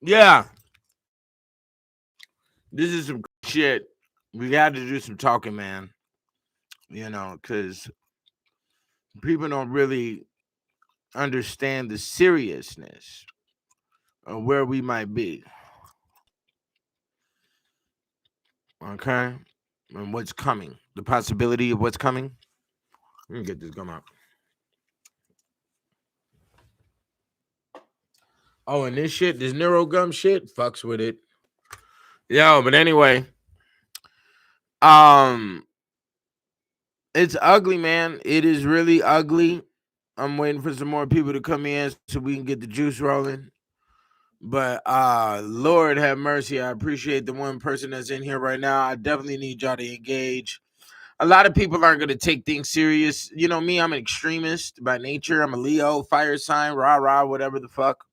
Yeah, this is some shit. We got to do some talking, man. Because people don't really understand the seriousness of where we might be. Okay, and what's coming, the possibility of what's coming. Let me get this gum out. Oh, and this shit, this neuro gum shit, fucks with it. Yo, but anyway, um, it's ugly, man. It is really ugly. I'm waiting for some more people to come in so we can get the juice rolling. But Lord have mercy. I appreciate the one person that's in here right now. I definitely need y'all to engage. A lot of people aren't going to take things serious. You know me, I'm an extremist by nature. I'm a Leo, fire sign, rah rah, whatever the fuck.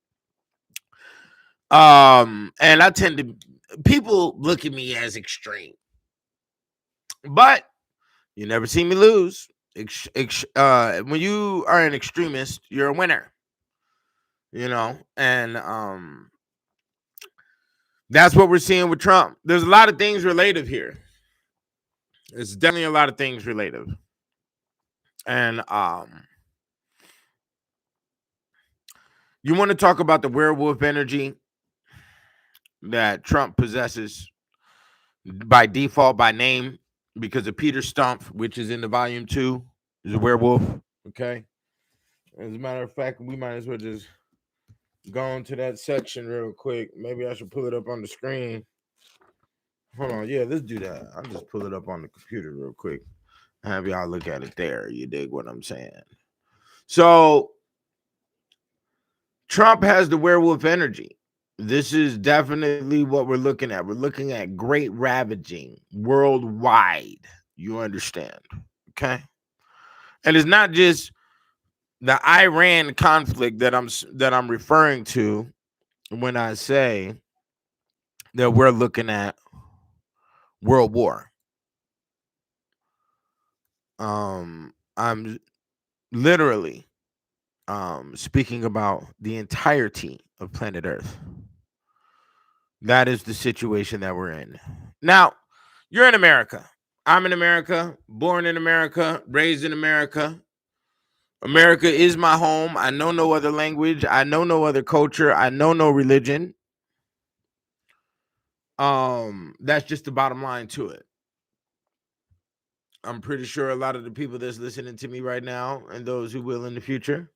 And I tend to people look at me as extreme, but you never see me lose. When you are an extremist, you're a winner. And that's what we're seeing with Trump. There's a lot of things related here. It's definitely a lot of things related, and you want to talk about the werewolf energy that Trump possesses by default, by name, because of Peter Stump, which is in the volume 2, is a werewolf. Okay. As a matter of fact, we might as well just go into that section real quick. Maybe I should pull it up on the screen. Hold on. Yeah, let's do that. I'll just pull it up on the computer real quick. Have y'all look at it there. You dig what I'm saying? So Trump has the werewolf energy. This is definitely what we're looking at. We're looking at great ravaging worldwide. You understand? Okay. And it's not just the Iran conflict that I'm referring to when I say that we're looking at world war. I'm literally speaking about the entirety of planet Earth. That is the situation that we're in. Now, you're in America. I'm in America, born in America, raised in America. America is my home. I know no other language. I know no other culture. I know no religion. That's just the bottom line to it. I'm pretty sure a lot of the people that's listening to me right now and those who will in the future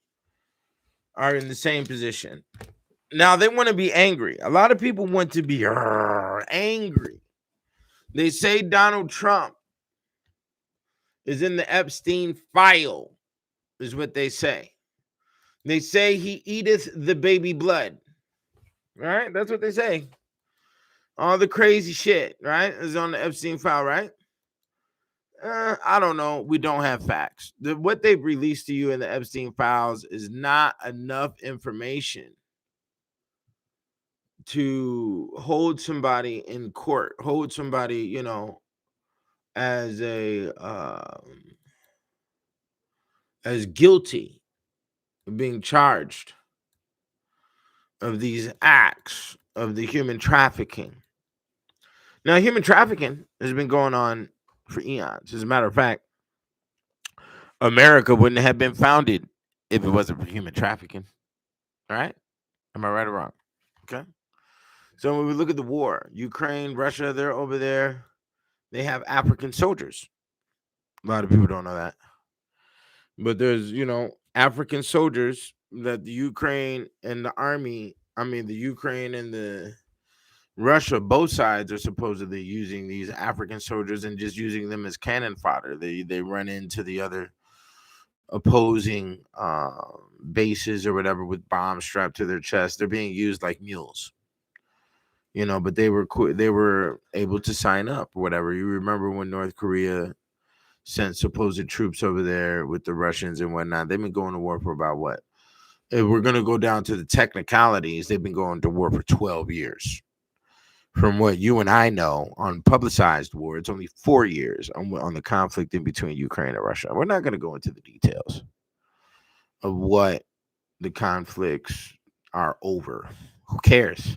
are in the same position. Now they want to be angry. A lot of people want to be angry. They say Donald Trump is in the Epstein file, is what they say. They say he eateth the baby blood. Right? That's what they say. All the crazy shit, right, is on the Epstein file, right? I don't know. We don't have facts. What they've released to you in the Epstein files is not enough information to hold somebody in court, hold somebody, as as guilty of being charged of these acts of the human trafficking. Now, human trafficking has been going on for eons. As a matter of fact, America wouldn't have been founded if it wasn't for human trafficking. All right? Am I right or wrong? Okay. So when we look at the war, Ukraine, Russia, they're over there. They have African soldiers. A lot of people don't know that. But there's, African soldiers that the Ukraine and the army, the Ukraine and the Russia, both sides are supposedly using these African soldiers and just using them as cannon fodder. They run into the other opposing bases or whatever with bombs strapped to their chest. They're being used like mules, but they were able to sign up or whatever. You remember when North Korea sent supposed troops over there with the Russians and whatnot? They've been going to war for about what? If we're going to go down to the technicalities, they've been going to war for 12 years. From what you and I know on publicized war, it's only 4 years on the conflict in between Ukraine and Russia. We're not going to go into the details of what the conflicts are over. Who cares?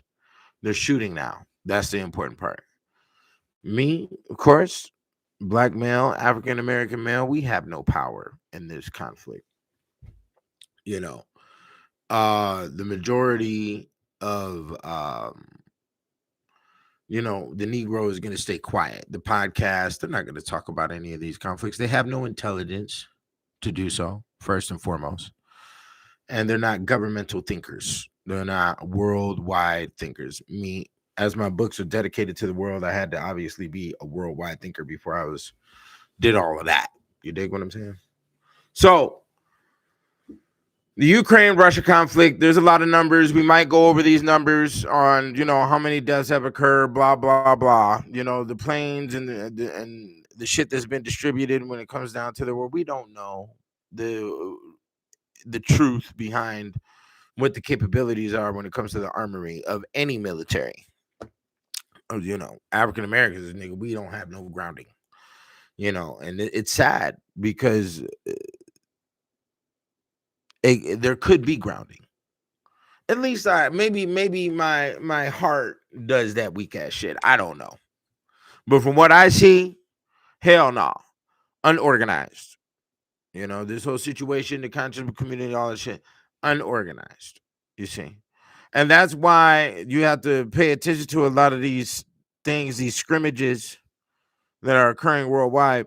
They're shooting now. That's the important part. Me, of course, black male, African American male, we have no power in this conflict. You know, the majority of the Negro is going to stay quiet. The podcast, they're not going to talk about any of these conflicts. They have no intelligence to do so, first and foremost. And they're not governmental thinkers. They're not worldwide thinkers. Me, as my books are dedicated to the world, I had to obviously be a worldwide thinker before I did all of that. You dig what I'm saying? So the Ukraine-Russia conflict, there's a lot of numbers. We might go over these numbers on, how many deaths have occurred, blah, blah, blah. The planes and the shit that's been distributed when it comes down to the world. We don't know the truth behind what the capabilities are when it comes to the armory of any military. African Americans, nigga, we don't have no grounding. And it's sad because there could be grounding. At least maybe my heart does that weak ass shit. I don't know. But from what I see, hell no. Unorganized. This whole situation, the conscious community, all that shit, unorganized. You see. And that's why you have to pay attention to a lot of these things, these scrimmages that are occurring worldwide,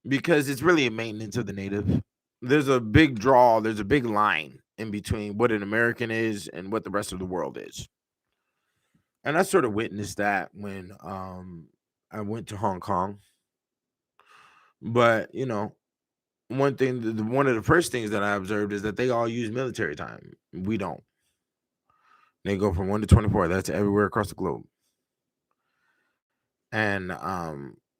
because it's really a maintenance of the native. There's a big line in between what an American is and what the rest of the world is. And I sort of witnessed that when I went to Hong Kong. But, one of the first things that I observed is that they all use military time. We don't. They go from 1 to 24. That's everywhere across the globe. And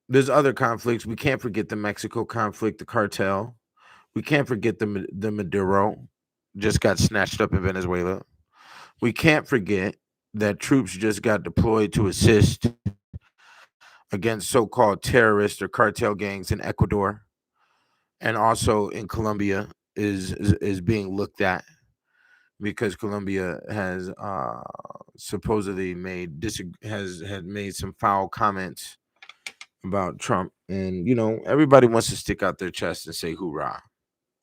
there's other conflicts. We can't forget the Mexico conflict, the cartel. We can't forget the Maduro just got snatched up in Venezuela. We can't forget that troops just got deployed to assist against so-called terrorists or cartel gangs in Ecuador, and also in Colombia is being looked at because Colombia has supposedly had made some foul comments about Trump, and everybody wants to stick out their chest and say hoorah,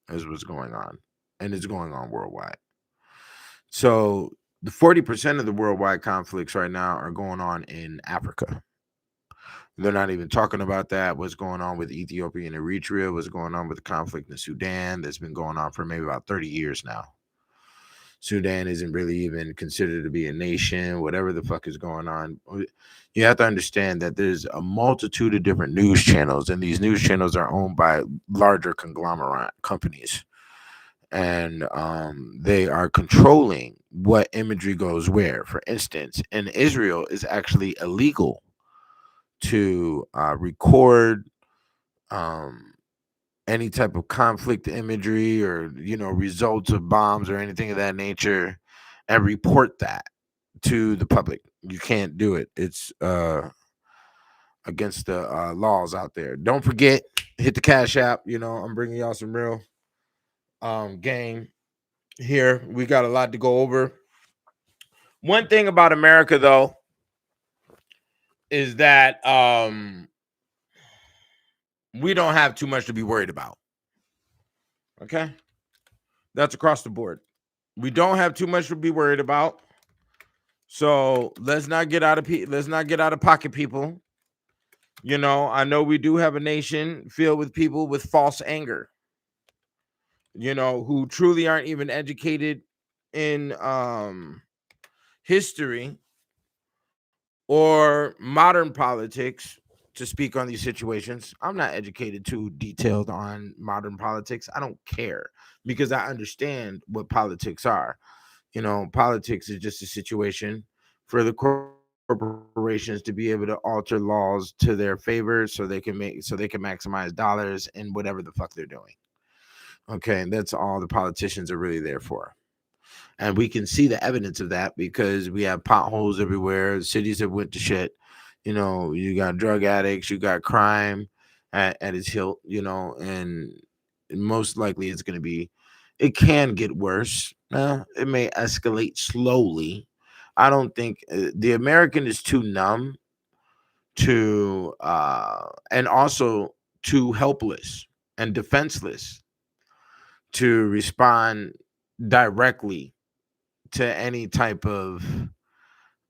is what's going on, and it's going on worldwide. So the 40% of the worldwide conflicts right now are going on in Africa. They're not even talking about that. What's going on with Ethiopia and Eritrea? What's going on with the conflict in Sudan that's been going on for maybe about 30 years now? Sudan isn't really even considered to be a nation, whatever the fuck is going on. You have to understand that there's a multitude of different news channels, and these news channels are owned by larger conglomerate companies. And they are controlling what imagery goes where. For instance, in Israel, it's actually illegal to record any type of conflict imagery or results of bombs or anything of that nature and report that to the public. You can't do it. It's against the laws out there. Don't forget, hit the Cash App. I'm bringing y'all some real game here. We got a lot to go over. One thing about America, though, is that we don't have too much to be worried about. Okay? That's across the board. We don't have too much to be worried about. So let's not get out of pocket, people. I know we do have a nation filled with people with false anger, who truly aren't even educated in history or modern politics to speak on these situations. I'm not educated too detailed on modern politics. I don't care because I understand what politics are. Politics is just a situation for the corporations to be able to alter laws to their favor so they can maximize dollars in whatever the fuck they're doing. Okay, and that's all the politicians are really there for. And we can see the evidence of that because we have potholes everywhere. Cities have went to shit. You got drug addicts, you got crime at its hilt, and most likely it can get worse. It may escalate slowly, I don't think the American is too numb to and also too helpless and defenseless to respond directly to any type of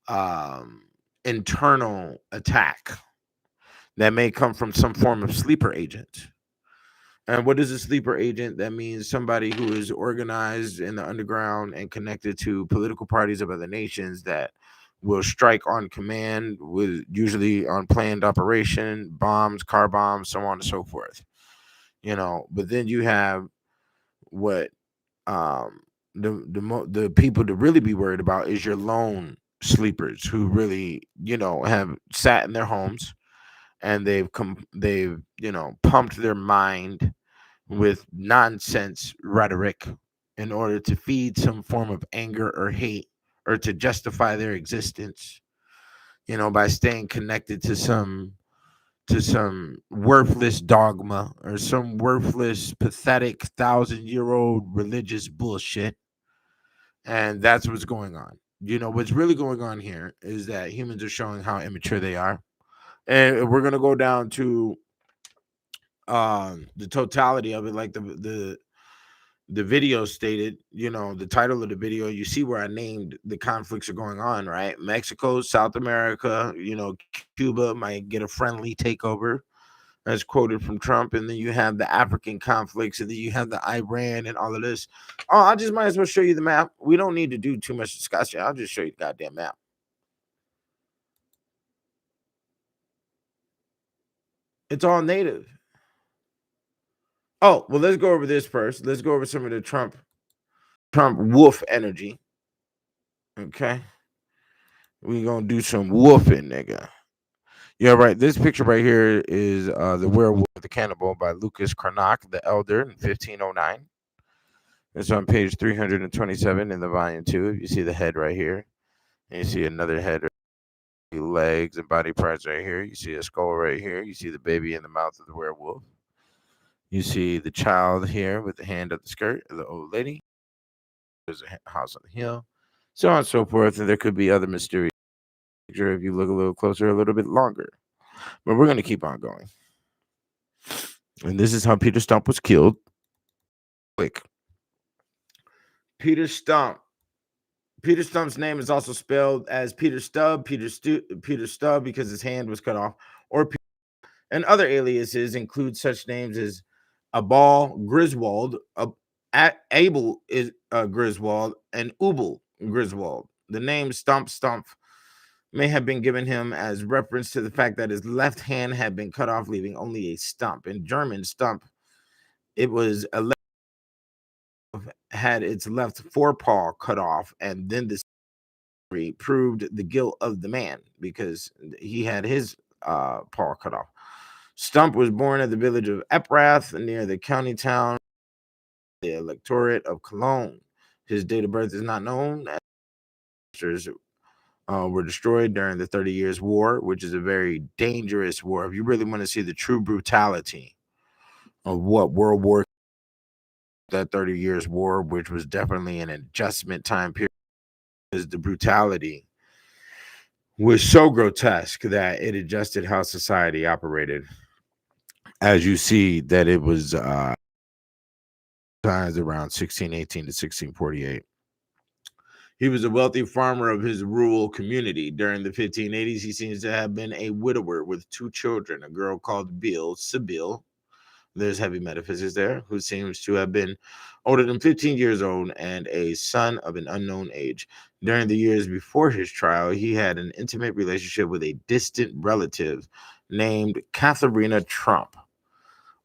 um, internal attack that may come from some form of sleeper agent. And what is a sleeper agent? That means somebody who is organized in the underground and connected to political parties of other nations that will strike on command, with usually on planned operation, bombs, car bombs, so on and so forth. But then you have what um the people to really be worried about is your lone sleepers who really have sat in their homes and they've pumped their mind with nonsense rhetoric in order to feed some form of anger or hate, or to justify their existence, by staying connected to some worthless dogma or some worthless, pathetic 1,000-year-old religious bullshit. And that's what's going on. What's really going on here is that humans are showing how immature they are. And we're gonna go down to the totality of it, like the video stated. The title of the video, you see where I named the conflicts are going on, right? Mexico, South America, Cuba might get a friendly takeover, as quoted from Trump, and then you have the African conflicts, and then you have the Iran and all of this. Oh, I just might as well show you the map. We don't need to do too much discussion. I'll just show you the goddamn map. It's all native. Oh, well, let's go over this first. Let's go over some of the Trump wolf energy. Okay. We gonna do some wolfing, nigga. Yeah, right. This picture right here is The Werewolf the Cannibal by Lucas Cranach the Elder in 1509. It's on page 327 in the volume 2. You see the head right here. And you see another head, legs and body parts right here. You see a skull right here. You see the baby in the mouth of the werewolf. You see the child here with the hand up the skirt of the old lady. There's a house on the hill, so on and so forth. And there could be other mysterious picture if you look a little closer, a little bit longer. But we're going to keep on going. And this is how Peter Stump was killed. Quick. Peter Stump. Peter Stump's name is also spelled as Peter Stubb, Peter Stubb, because his hand was cut off, or and other aliases include such names as Abal Griswold, Abel is Griswold, and Ubel Griswold. The name Stump may have been given him as reference to the fact that his left hand had been cut off, leaving only a stump. In German, Stump, it was had its left forepaw cut off, and then the proved the guilt of the man because he had his paw cut off. Stump was born at the village of Eprath near the county town, the electorate of Cologne. His date of birth is not known. Were destroyed during the 30 Years' War, which is a very dangerous war. If you really want to see the true brutality of what World War, that 30 Years' War, which was definitely an adjustment time period, is the brutality was so grotesque that it adjusted how society operated. As you see that it was times around 1618 to 1648. He was a wealthy farmer of his rural community. During the 1580s, he seems to have been a widower with 2 children, a girl called Sibyl. There's heavy metaphysics there, who seems to have been older than 15 years old, and a son of an unknown age. During the years before his trial, he had an intimate relationship with a distant relative named Katharina Trump,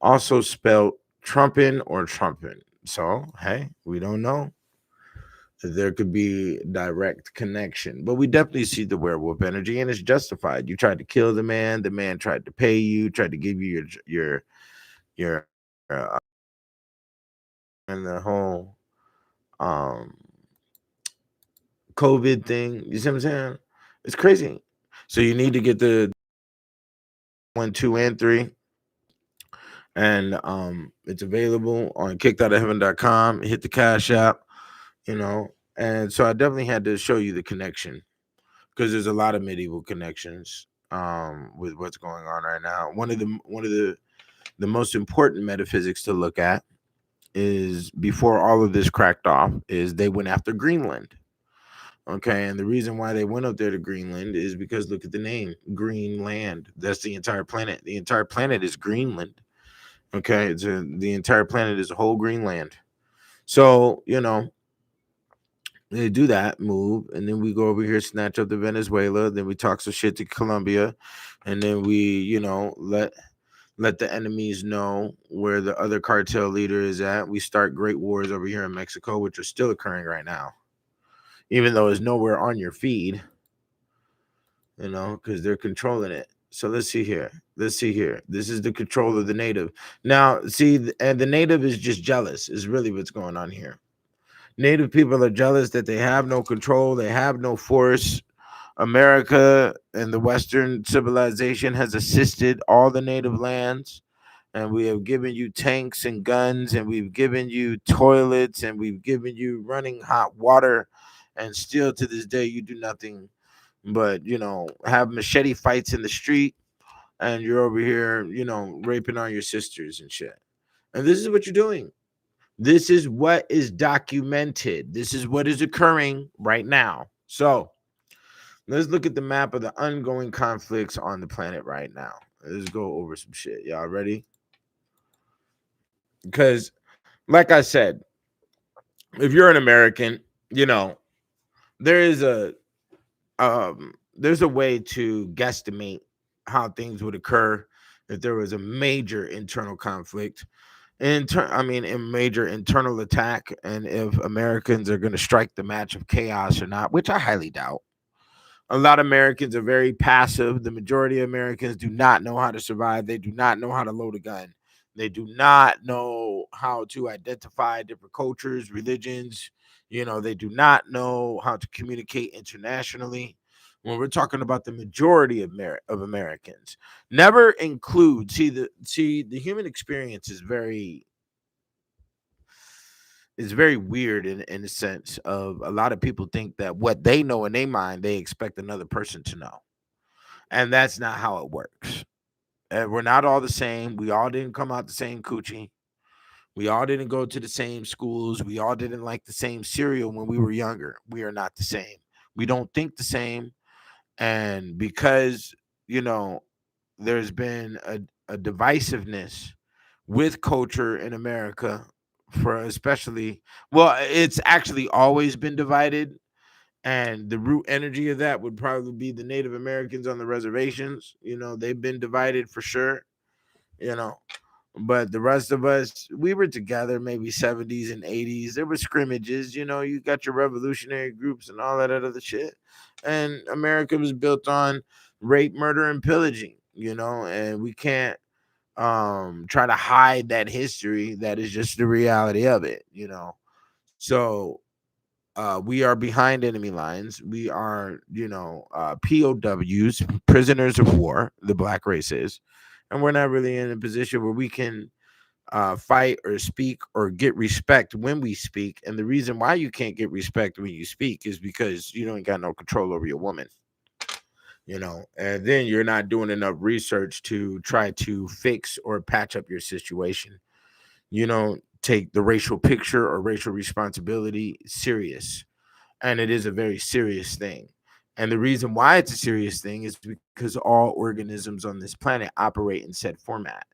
also spelled Trumpin or Trumpin. So, hey, we don't know. There could be direct connection, but we definitely see the werewolf energy, and it's justified. You tried to kill the man tried to pay you, tried to give you your and the whole um COVID thing. You see what I'm saying? It's crazy. So you need to get the 1, 2, and 3. And it's available on kickedoutofheaven.com. Hit the Cash App, and so I definitely had to show you the connection. because there's a lot of medieval connections with what's going on right now. One of the most important metaphysics to look at is, before all of this cracked off, is they went after Greenland. Okay, and the reason why they went up there to Greenland is because, look at the name, Greenland. That's the entire planet. The entire planet is Greenland. Okay, the entire planet is a whole Greenland. So, they do that move, and then we go over here, snatch up the Venezuela, then we talk some shit to Colombia, and then we, let the enemies know where the other cartel leader is at. We start great wars over here in Mexico, which are still occurring right now, even though it's nowhere on your feed, because they're controlling it. So let's see here. This is the control of the native. Now, see, and the native is just jealous, is really what's going on here. Native people are jealous that they have no control, they have no force. America and the Western civilization has assisted all the native lands, and we have given you tanks and guns, and we've given you toilets, and we've given you running hot water, and still to this day you do nothing but have machete fights in the street, and you're over here raping on your sisters and shit. And this is what you're doing. This is what is documented. This is what is occurring right now. So let's look at the map of the ongoing conflicts on the planet right now. Let's go over some shit. Y'all ready? Because, like I said, if you're an American, there is there's a way to guesstimate how things would occur if there was a major internal conflict, a major internal attack, and if Americans are going to strike the match of chaos or not, which I highly doubt. A lot of Americans are very passive. The majority of Americans do not know how to survive. They do not know how to load a gun. They do not know how to identify different cultures, religions. They do not know how to communicate internationally. When we're talking about the majority of Americans, never include. The human experience is very weird in the sense of, a lot of people think that what they know in their mind, they expect another person to know. And that's not how it works. We're not all the same. We all didn't come out the same coochie. We all didn't go to the same schools. We all didn't like the same cereal when we were younger. We are not the same. We don't think the same. And because, there's been a divisiveness with culture in America, for especially, well, it's actually always been divided, and the root energy of that would probably be the Native Americans on the reservations. They've been divided for sure. you know but the rest of us, we were together, maybe 70s and 80s. There were scrimmages. You got your revolutionary groups and all that other shit, and America was built on rape, murder, and pillaging. And we can't try to hide that history. That is just the reality of it. So we are behind enemy lines. We are, POWs, prisoners of war, the black race is. And we're not really in a position where we can fight or speak or get respect when we speak. And the reason why you can't get respect when you speak is because you don't got no control over your woman. And then you're not doing enough research to try to fix or patch up your situation. You don't take the racial picture or racial responsibility serious. And it is a very serious thing. And the reason why it's a serious thing is because all organisms on this planet operate in said format.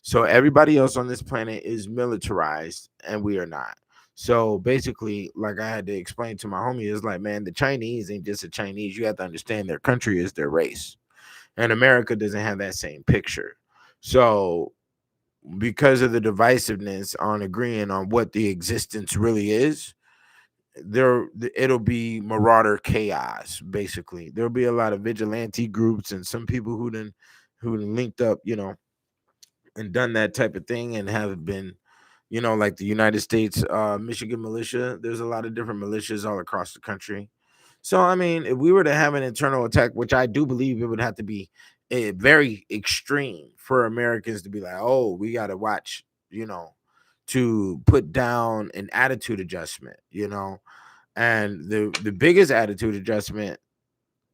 So everybody else on this planet is militarized and we are not. So basically, like I had to explain to my homie, is like, man, the Chinese ain't just a Chinese. You have to understand their country is their race. And America doesn't have that same picture. So because of the divisiveness on agreeing on what the existence really is, it'll be marauder chaos. Basically, there'll be a lot of vigilante groups and some people who linked up, and done that type of thing, and have been, like the United States Michigan militia. There's a lot of different militias all across the country. So I mean, if we were to have an internal attack, which I do believe it would have to be very extreme for Americans to be like, oh, we got to watch, to put down an attitude adjustment. And the biggest attitude adjustment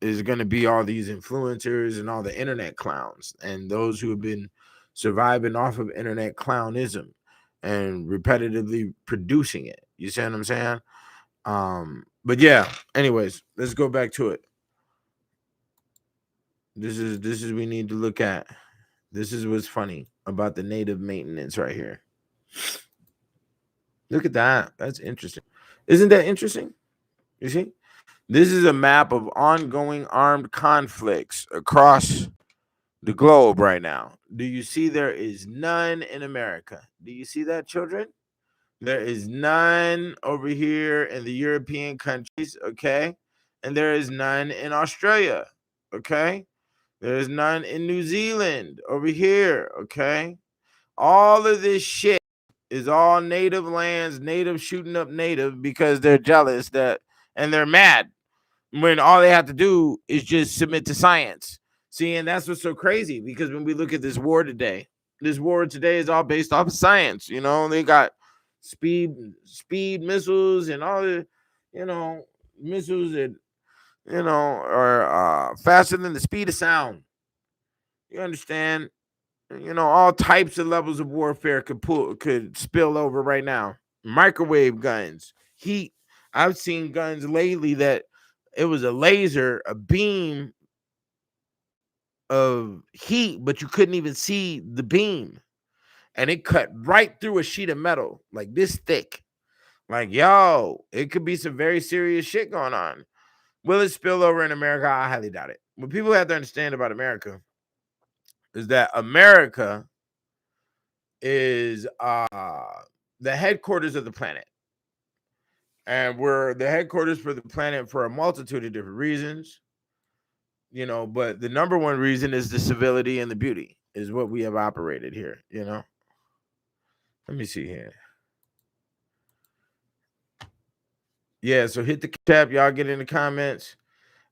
is going to be all these influencers and all the internet clowns and those who have been surviving off of internet clownism and repetitively producing it. You see what I'm saying? But yeah, anyways, let's go back to it. This is we need to look at. This is what's funny about the native maintenance right here. Look at that. That's interesting. Isn't that interesting? You see? This is a map of ongoing armed conflicts across the globe right now. Do you see there is none in America? Do you see that, children? There is none over here in the European countries, okay? And there is none in Australia, okay? There is none in New Zealand over here, okay? All of this shit is all native lands, native shooting up native because they're jealous that and they're mad when all they have to do is just submit to science. See, and that's what's so crazy because when we look at this war today is all based off of science. You know, they got speed missiles and all the, missiles that, are faster than the speed of sound. You understand? All types of levels of warfare could spill over right now. Microwave guns, heat. I've seen guns lately that it was a laser, a beam of heat, but you couldn't even see the beam. And it cut right through a sheet of metal, like this thick. Like, yo, it could be some very serious shit going on. Will it spill over in America? I highly doubt it. What people have to understand about America is that America is the headquarters of the planet. And we're the headquarters for the planet for a multitude of different reasons. But the number one reason is the civility and the beauty is what we have operated here. Let me see here. Yeah, so hit the tab, y'all get in the comments.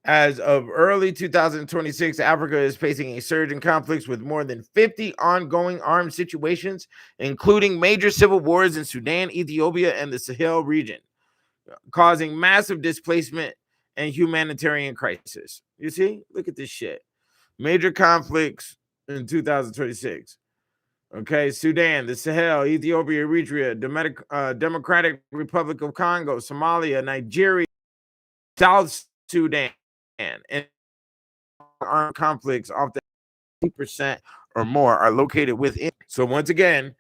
As of early 2026, Africa is facing a surge in conflicts with more than 50 ongoing armed situations, including major civil wars in Sudan, Ethiopia, and the Sahel region, causing massive displacement and humanitarian crisis. You see? Look at this shit. Major conflicts in 2026. Okay, Sudan, the Sahel, Ethiopia, Eritrea, Democratic Republic of Congo, Somalia, Nigeria, South Sudan, and armed conflicts often 80% or more are located within. So once again,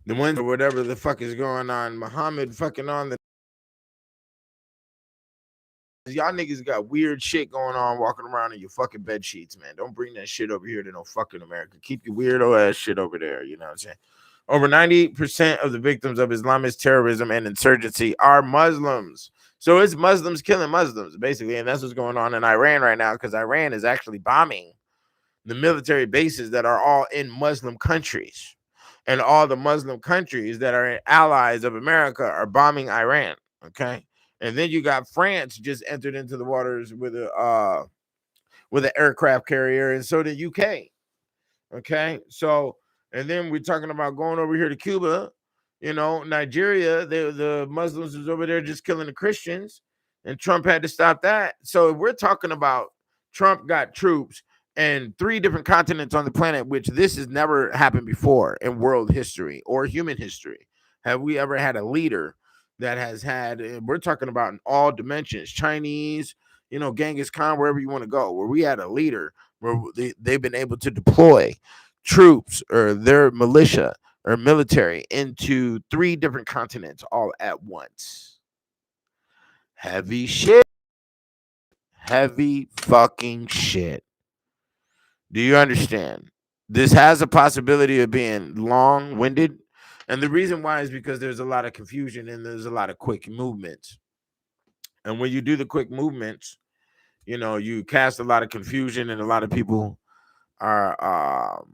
the ones or whatever the fuck is going on, Muhammad fucking on the y'all niggas got weird shit going on walking around in your fucking bed sheets, man. Don't bring that shit over here to no fucking America. Keep your weirdo ass shit over there. You know what I'm saying? Over 90% of the victims of Islamist terrorism and insurgency are Muslims. So it's Muslims killing Muslims, basically. And that's what's going on in Iran right now because Iran is actually bombing the military bases that are all in Muslim countries. And all the Muslim countries that are allies of America are bombing Iran. Okay. And then you got France just entered into the waters with an aircraft carrier, and so did UK. Okay, so and then we're talking about going over here to Cuba. Nigeria, the Muslims was over there just killing the Christians, and Trump had to stop that. So we're talking about Trump got troops and 3 different continents on the planet, which this has never happened before in world history or human history. Have we ever had a leader that has had, we're talking about in all dimensions, Chinese, Genghis Khan, wherever you want to go, where we had a leader where they've been able to deploy troops or their militia or military into 3 different continents all at once. Heavy shit. Heavy fucking shit. Do you understand? This has a possibility of being long-winded. And the reason why is because there's a lot of confusion and there's a lot of quick movements. And when you do the quick movements, you cast a lot of confusion and a lot of people are